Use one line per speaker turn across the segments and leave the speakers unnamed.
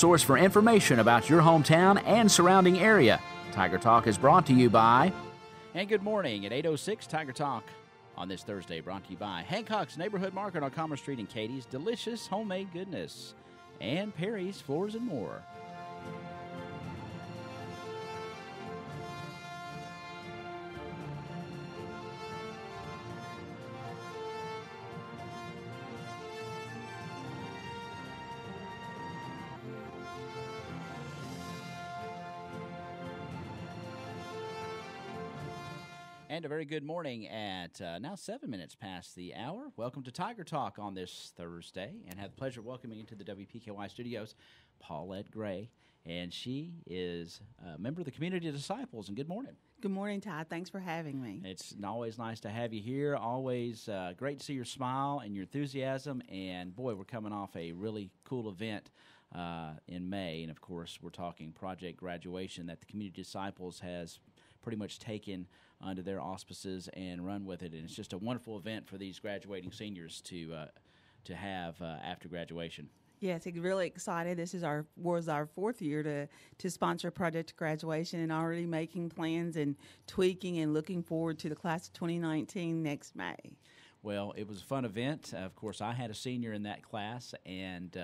source for information about your hometown and surrounding area. Tiger Talk is brought to you by... And good morning at 8:06, Tiger Talk on this Thursday, brought to you by Hancock's Neighborhood Market on Commerce Street and Katie's Delicious Homemade Goodness, and Perry's Floors and More. And a very good morning at now 7 minutes past the hour. Welcome to Tiger Talk on this Thursday, and have the pleasure of welcoming into the WPKY studios Paulette Gray, and she is a member of the Community Disciples. And good morning.
Good morning, Ty. Thanks for having me.
It's always nice to have you here. Always great to see your smile and your enthusiasm. And boy, we're coming off a really cool event in May, and of course, we're talking Project Graduation that the Community Disciples has pretty much taken under their auspices and run with it, and it's just a wonderful event for these graduating seniors to have after graduation.
Yes, really excited. This is was our fourth year to sponsor Project Graduation, and already making plans and tweaking and looking forward to the class of 2019 next May.
Well, it was a fun event. Of course, I had a senior in that class, and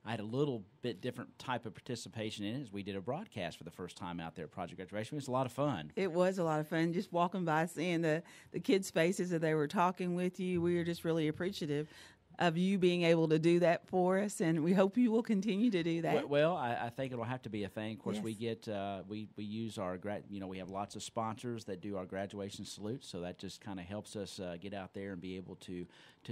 I had a little bit different type of participation in it as we did a broadcast for the first time out there at Project Graduation. It was a lot of fun.
It was a lot of fun, just walking by, seeing the kids' faces that they were talking with you. We were just really appreciative of you being able to do that for us, and we hope you will continue to do that.
Well, I think it'll have to be a thing. Of course,
yes.
We get we use our we have lots of sponsors that do our graduation salutes, so that just kind of helps us get out there and be able to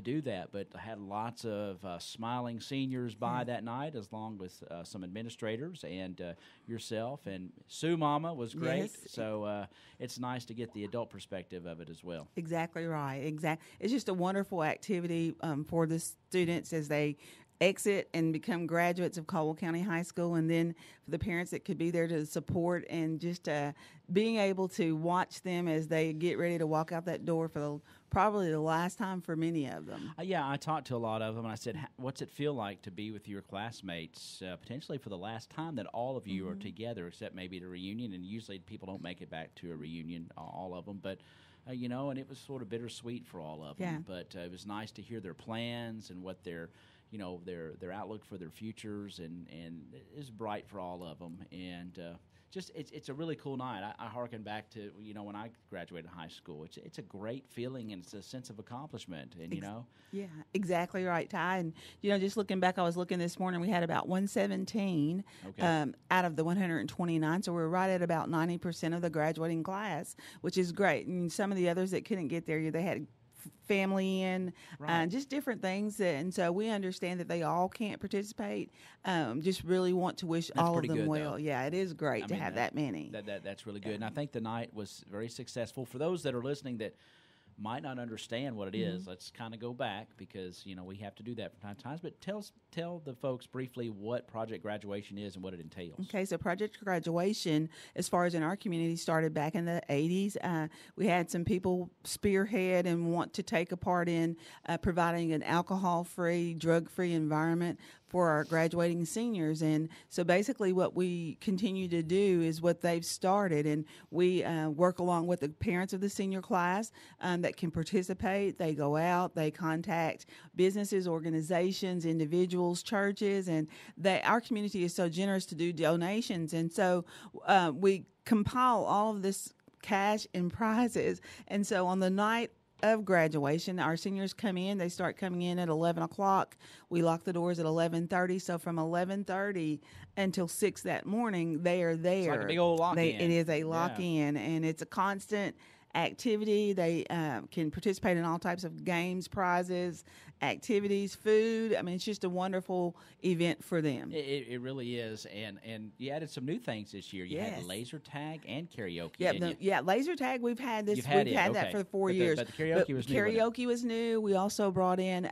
do that. But I had lots of smiling seniors by that night, as long with some administrators and yourself, and Sue Mama was great.
Yes.
So it's nice to get the adult perspective of it as well.
Exactly right. It's just a wonderful activity for the students as they exit and become graduates of Caldwell County High School, and then for the parents that could be there to support, and just being able to watch them as they get ready to walk out that door for probably the last time for many of them.
Yeah, I talked to a lot of them, and I said, what's it feel like to be with your classmates potentially for the last time that all of you are together, except maybe at a reunion, and usually people don't make it back to a reunion, all of them, but and it was sort of bittersweet for all of them.
Yeah.
But it was nice to hear their plans and what their outlook for their futures, and it's bright for all of them. And just it's a really cool night. I hearken back to when I graduated high school. It's a great feeling, and it's a sense of accomplishment. And
yeah, exactly right, Ty. And just looking back, I was looking this morning. We had about 117 out of the 129, so we're right at about 90% of the graduating class, which is great. And some of the others that couldn't get there, they had family in, just different things. And so we understand that they all can't participate. Just really want to wish all of them
good,
well.
Though.
Yeah, it is great to have that many.
That's really good. And I think the night was very successful. For those that are listening that might not understand what it is, let's kind of go back, because we have to do that from time to time. But tell the folks briefly what Project Graduation is and what it entails.
Okay, so Project Graduation, as far as in our community, started back in the 80s. We had some people spearhead and want to take a part in providing an alcohol-free, drug-free environment for our graduating seniors. And so basically what we continue to do is what they've started, and we work along with the parents of the senior class that can participate. They go out, they contact businesses, organizations, individuals, churches, and our community is so generous to do donations. And so we compile all of this cash and prizes. And so on the night of graduation, our seniors come in. They start coming in at 11 o'clock. We lock the doors at 11:30. So from 11:30 until 6 that morning, they are there.
It's like a big old lock-in.
It is a lock-in, and it's a constant activity. They can participate in all types of games, prizes, activities, food. I mean, it's just a wonderful event for them.
It really is. And you added some new things this year. You had laser tag and karaoke.
Yeah, laser tag. We've had this.
We've had
that for 4 years.
But the karaoke was new.
Karaoke was new. We also brought in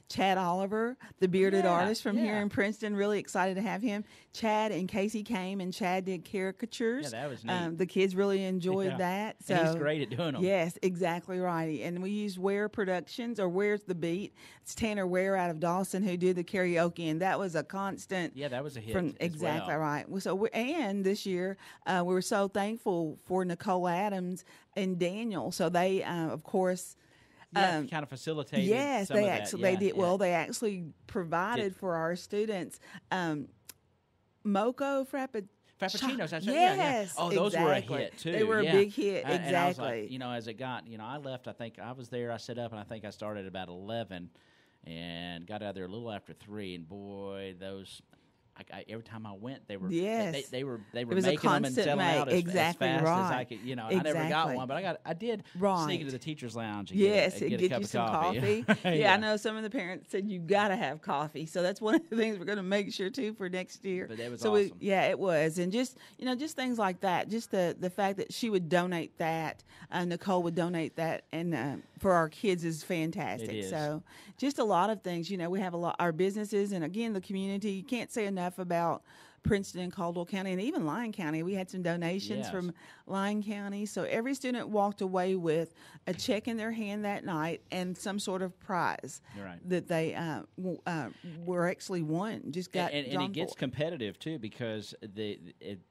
Chad Oliver, the bearded artist from here in Princeton. Really excited to have him. Chad and Casey came, and Chad did caricatures.
Yeah, that was neat.
The kids really enjoyed that. So
and he's great great at doing them.
Yes, exactly right. And we used Ware Productions, or Where's the Beat. It's Tanner Ware out of Dawson who did the karaoke, and that was a constant.
Yeah, that was a hit.
From exactly
well.
right. So and this year we were so thankful for Nicole Adams and Daniel. So they, of course.
Yeah, kind of facilitated.
Yes,
some
they
of that.
actually
Yeah,
they did.
yeah.
Well, they actually provided for our students mocha
Frappuccinos. That's
yes,
yeah. Oh, those were a
exactly.
hit too.
They were
yeah.
a big hit.
And I was
Exactly.
like, as it got, I left. I think I was there. I set up, and I think I started about 11, and got out there a little after 3. And boy, those. Every time I went, they were
yes.
they were
was
making them and selling out as
exactly
fast
right.
as I could.
Exactly.
I never got one, but I did
right.
sneak into the teacher's lounge. And
yes,
get
and
a
get
cup
you
of
some
coffee.
coffee.
Yeah,
I know some of the parents said you got to have coffee, so that's one of the things we're going to make sure too for next year.
But that was
so
awesome.
it was, and just just things like that. Just the fact that she would donate that, Nicole would donate that, and for our kids is fantastic.
It is.
So just a lot of things. We have our businesses, and again the community. You can't say enough about Princeton and Caldwell County, and even Lyon County. We had some donations
Yes.
from Lyon County. So every student walked away with a check in their hand that night and some sort of prize
You're right.
that they were actually won. Just got
and it gets competitive too, because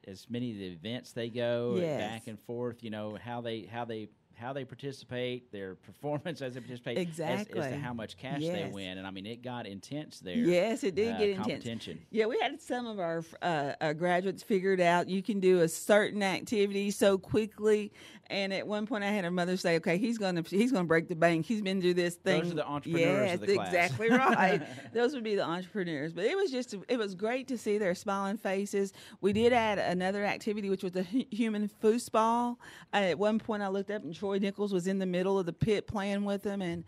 as many of the events they go
Yes.
back and forth, how they participate, their performance as they participate,
Exactly.
as to how much cash they
Yes.
win. And I mean, it got intense there.
Yes, it did get intense.
Competition.
Yeah, we had some of our graduates figured out you can do a certain activity so quickly. And at one point, I had her mother say, "Okay, he's gonna break the bank. He's been through this thing."
Those are the entrepreneurs
yes,
of the class.
Exactly right. Those would be the entrepreneurs. But it was great to see their smiling faces. We did add another activity, which was the human foosball. At one point, I looked up and Troy Nichols was in the middle of the pit playing with them, and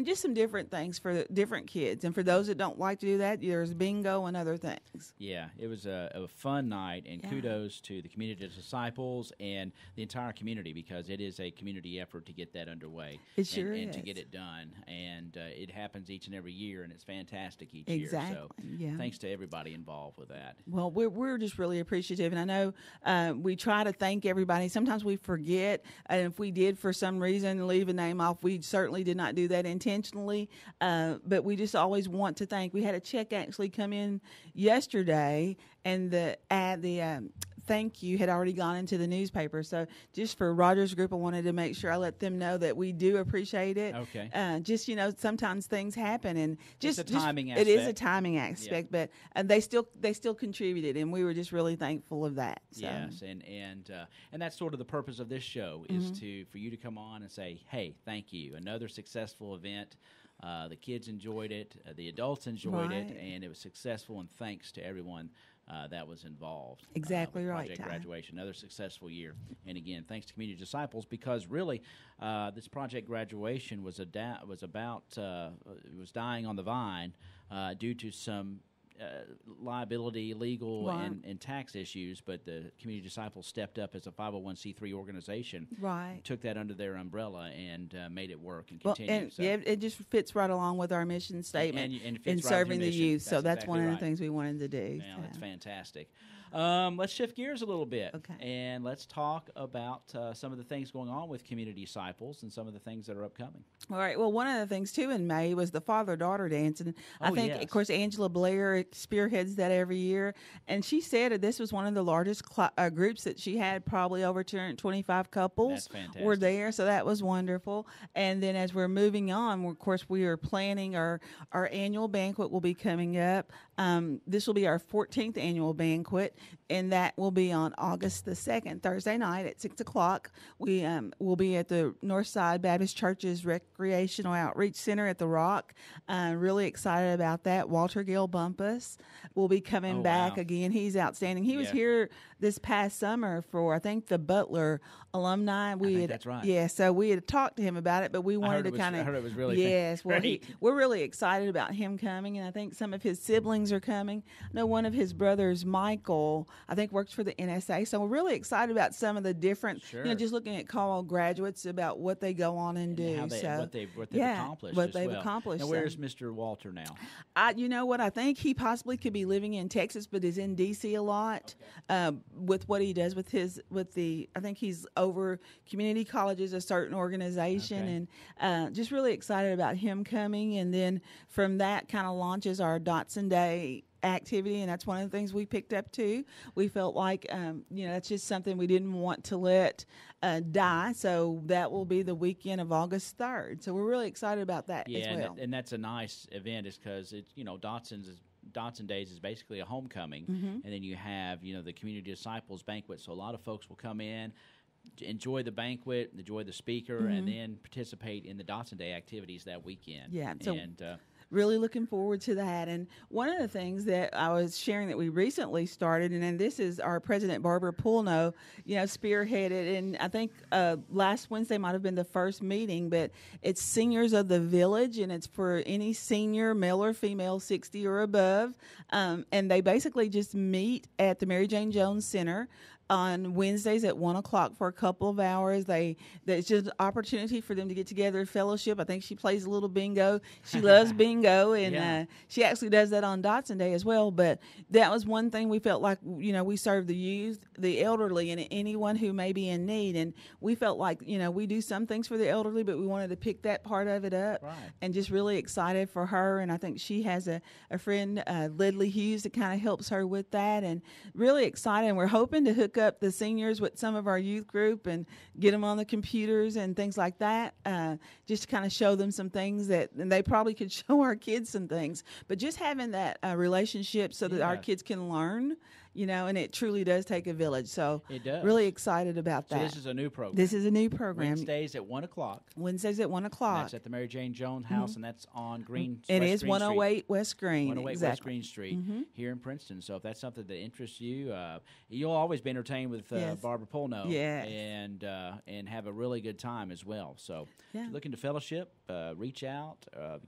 just some different things for different kids. And for those that don't like to do that, there's bingo and other things.
Yeah, it was a fun night, and kudos to the community disciples and the entire community, because it is a community effort to get that underway.
It sure
and
is.
to get it done. And it happens each and every year, and it's fantastic each
Exactly.
year. So thanks to everybody involved with that.
Well, we're just really appreciative, and I know we try to thank everybody. Sometimes we forget, and if we did for some reason leave a name off, we certainly did not do that intentionally, but we just always want to thank. We had a check actually come in yesterday, and the thank you had already gone into the newspaper. So just for Rogers Group, I wanted to make sure I let them know that we do appreciate it.
Okay.
Just sometimes things happen, and
it's a timing
It is a
aspect.
timing aspect, but they still contributed, and we were just really thankful of that. So.
Yes, and that's sort of the purpose of this show is for you to come on and say, "Hey, thank you. Another successful event. The kids enjoyed it. The adults enjoyed it, and it was successful. And thanks to everyone that was involved.
Exactly
with
right,
Project
Ty.
Graduation, another successful year. And again, thanks to Community Disciples, because really, this Project Graduation was dying on the vine due to some liability, legal,
Right.
and tax issues, but the Community Disciples stepped up as a 501c3 organization,
Right.
took that under their umbrella, and made it work and continue.
And it just fits right along with our mission statement
and it fits
in
right with
serving
your
the
mission.
youth. So that's
exactly
one of
right.
the things we wanted to do.
Yeah,
so.
that's fantastic. Let's shift gears a little bit,
Okay.
and let's talk about some of the things going on with Community Disciples and some of the things that are upcoming.
All right. Well, one of the things too in May was the father-daughter dance, and I think,
yes.
of course, Angela Blair spearheads that every year. And she said that this was one of the largest groups that she had. Probably over 225 couples
That's fantastic.
were there, so that was wonderful. And then as we're moving on, of course, we are planning our annual banquet will be coming up. This will be our 14th annual banquet, and that will be on August the 2nd, Thursday night at 6 o'clock. We will be at the Northside Baptist Church's Recreational Outreach Center at the Rock. Really excited about that. Walter Gill Bumpus will be coming back
wow.
again. He's outstanding. He was here this past summer for, I think, the Butler alumni.
I think that's right.
Yeah, so we had talked to him about it, but we wanted to kind of.
I heard it was really
Yes, well,
great.
we're really excited about him coming, and I think some of his siblings things are coming. I know one of his brothers, Michael, I think works for the NSA. So we're really excited about some of the different, just looking at college graduates about what they go on and do.
How they,
so
what they've accomplished.
What they've accomplished.
Now, where's Mr. Walter now?
You know what? I think he possibly could be living in Texas, but is in D.C. a lot with what he does I think he's over community colleges, a certain organization, and just really excited about him coming. And then from that kind of launches our Dotson Day activity, and that's one of the things we picked up too. We felt like that's just something we didn't want to let die, so that will be the weekend of August 3rd. So we're really excited about that as well.
And that's a nice event, is because it's Dotson Days is basically a homecoming, and then you have the Community Disciples Banquet. So a lot of folks will come in, enjoy the banquet, enjoy the speaker, and then participate in the Dotson Day activities that weekend.
Yeah, so really looking forward to that. And one of the things that I was sharing that we recently started, and then this is our president, Barbara Pulno, spearheaded, and I think last Wednesday might have been the first meeting, but it's Seniors of the Village, and it's for any senior, male or female, 60 or above, and they basically just meet at the Mary Jane Jones Center on Wednesdays at 1 o'clock for a couple of hours. It's just an opportunity for them to get together, fellowship. I think she plays a little bingo. She loves bingo, and she actually does that on Dotson Day as well. But that was one thing we felt like, we serve the youth, the elderly, and anyone who may be in need. And we felt like, we do some things for the elderly, but we wanted to pick that part of it up.
Right.
And just really excited for her. And I think she has a friend, Ledley Hughes, that kind of helps her with that. And really excited. And we're hoping to hook up the seniors with some of our youth group and get them on the computers and things like that, just to kind of show them some things and they probably could show our kids some things. But just having that relationship so that our kids can learn, and it truly does take a village. So
it does.
Really excited about that.
So this is a new program.
This is a new program.
Wednesdays at 1 o'clock.
Wednesdays at 1 o'clock.
That's at the Mary Jane Jones House, and that's on Green.
It
West
is
Green
108 West Green.
108
exactly.
West Green Street here in Princeton. So if that's something that interests you, you'll always be entertained with Barbara Pulno, and have a really good time as well. So if you're looking to fellowship, reach out,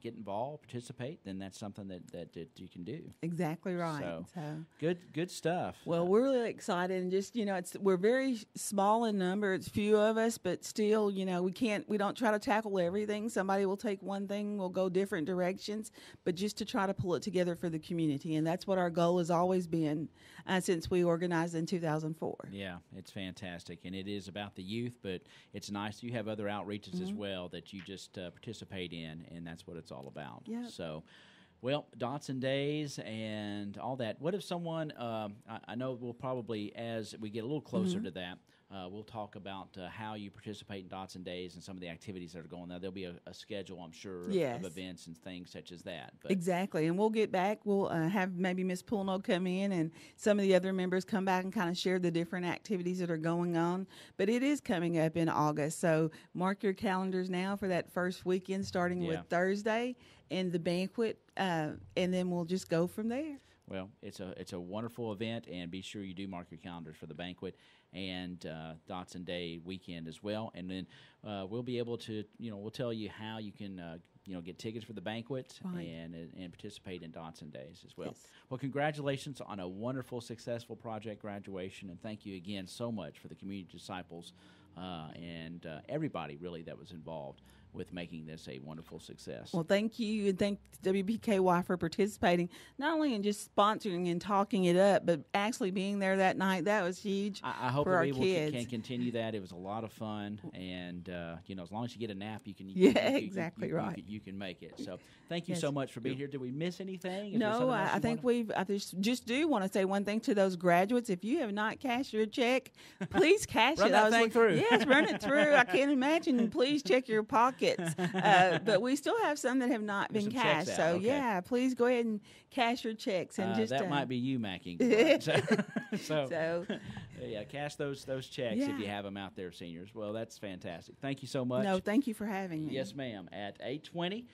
get involved, participate, then that's something that you can do.
Exactly right.
So good stuff.
Well, we're really excited, and just we're very small in number. It's few of us, but still, we don't try to tackle everything. Somebody will take one thing, we'll go different directions, but just to try to pull it together for the community, and that's what our goal has always been since we organized in 2004.
Yeah, it's fantastic, and it is about the youth, but it's nice you have other outreaches as well that you just participate in, and that's what it's all about.
Yeah.
So. Well, Dotson Days and all that. What if someone, I know we'll probably, as we get a little closer to that, we'll talk about how you participate in Dotson Days and some of the activities that are going on. There'll be a schedule, I'm sure, of events and things such as that. But
exactly, and we'll get back. We'll have maybe Miss Pulno come in and some of the other members come back and kind of share the different activities that are going on. But it is coming up in August, so mark your calendars now for that first weekend starting with Thursday and the banquet, and then we'll just go from there.
Well, it's a wonderful event, and be sure you do mark your calendars for the banquet and Dotson Day weekend as well. And then we'll be able to, we'll tell you how you can, get tickets for the banquet and participate in Dotson Days as well.
Yes.
Well, congratulations on a wonderful, successful project graduation, and thank you again so much for the Community Disciples and everybody really that was involved with making this a wonderful success.
Well, thank you, and thank WBKY for participating, not only in just sponsoring and talking it up, but actually being there that night. That was huge.
I hope
for our
people
kids.
Can continue that. It was a lot of fun, and as long as you get a nap, you can.
Exactly right.
You can make it. So, thank you so much for being here. Did we miss anything?
No, I think I just do want to say one thing to those graduates. If you have not cashed your check, please cash
run
it.
That thing through.
Yes, run it through. I can't imagine. Please check your pockets. But we still have some that have not been cashed. So, please go ahead and cash your checks. And
that might be you, Macking. So, cash those checks if you have them out there, seniors. Well, that's fantastic. Thank you so much.
No, thank you for having me.
Yes, ma'am. At 8:20,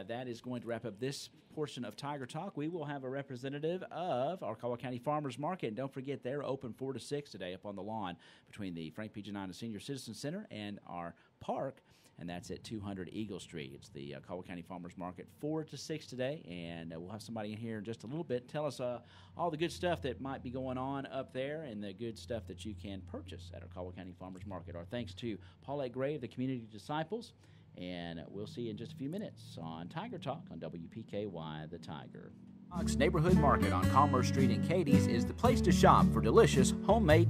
that is going to wrap up this portion of Tiger Talk. We will have a representative of our Caldwell County Farmers Market. And don't forget, they're open 4 to 6 today up on the lawn between the Frank P. Janina Senior Citizen Center and our Park, and that's at 200 Eagle Street. It's the Caldwell County Farmers Market, 4 to 6 today, and we'll have somebody in here in just a little bit tell us all the good stuff that might be going on up there and the good stuff that you can purchase at our Caldwell County Farmers Market. Our thanks to Paulette Gray of the Community Disciples, and we'll see you in just a few minutes on Tiger Talk on WPKY The Tiger. Neighborhood Market on Commerce Street in Cadiz is the place to shop for delicious homemade